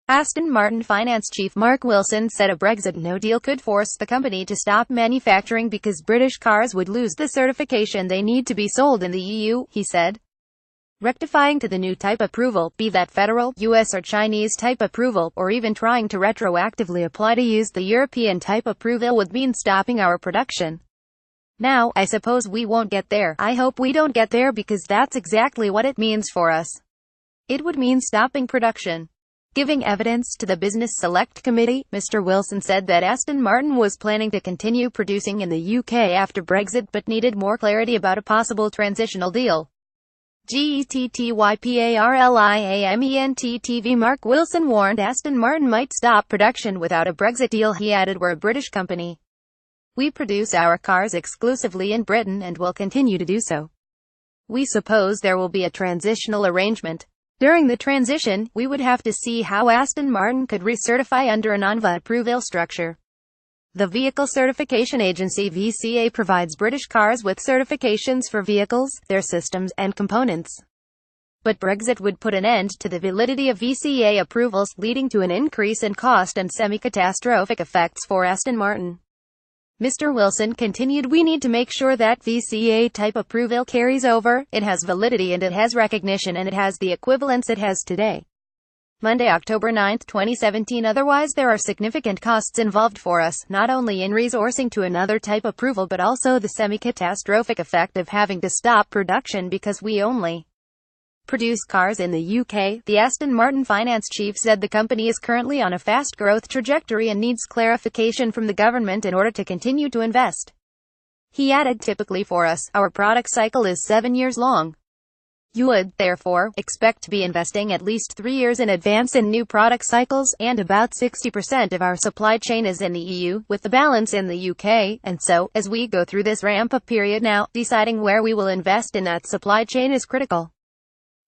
Aston Martin finance chief Mark Wilson said a Brexit no-deal could force the company to stop manufacturing because British cars would lose the certification they need to be sold in the EU, he said. Rectifying to the new type approval, be that federal, US or Chinese type approval, or even trying to retroactively apply to use the European type approval would mean stopping our production. Now, I suppose we won't get there. I hope we don't get there because that's exactly what it means for us. It would mean stopping production. Giving evidence to the Business Select Committee, Mr. Wilson said that Aston Martin was planning to continue producing in the UK after Brexit but needed more clarity about a possible transitional deal. GETTYPARLIAMENT Mark Wilson warned Aston Martin might stop production without a Brexit deal. He added, "We're a British company. We produce our cars exclusively in Britain and will continue to do so. We suppose there will be a transitional arrangement. During the transition, we would have to see how Aston Martin could recertify under a non-VAT approval structure." The Vehicle Certification Agency (VCA) provides British cars with certifications for vehicles, their systems, and components. But Brexit would put an end to the validity of VCA approvals, leading to an increase in cost and semi-catastrophic effects for Aston Martin. Mr. Wilson continued, "We need to make sure that VCA type approval carries over, it has validity and it has recognition and it has the equivalence it has today." Monday, October 9, 2017. Otherwise there are significant costs involved for us, not only in resourcing to another type approval but also the semi-catastrophic effect of having to stop production because we only produce cars in the UK. The Aston Martin finance chief said the company is currently on a fast growth trajectory and needs clarification from the government in order to continue to invest. He added, "Typically for us, our product cycle is 7 years long. You would, therefore, expect to be investing at least 3 years in advance in new product cycles, and about 60% of our supply chain is in the EU, with the balance in the UK, and so, as we go through this ramp-up period now, deciding where we will invest in that supply chain is critical.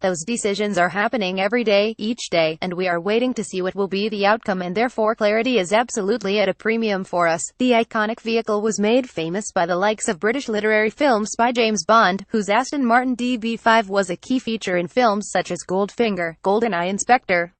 Those decisions are happening every day, each day, and we are waiting to see what will be the outcome, and therefore clarity is absolutely at a premium for us." The iconic vehicle was made famous by the likes of British literary films by James Bond, whose Aston Martin DB5 was a key feature in films such as Goldfinger, GoldenEye, Inspector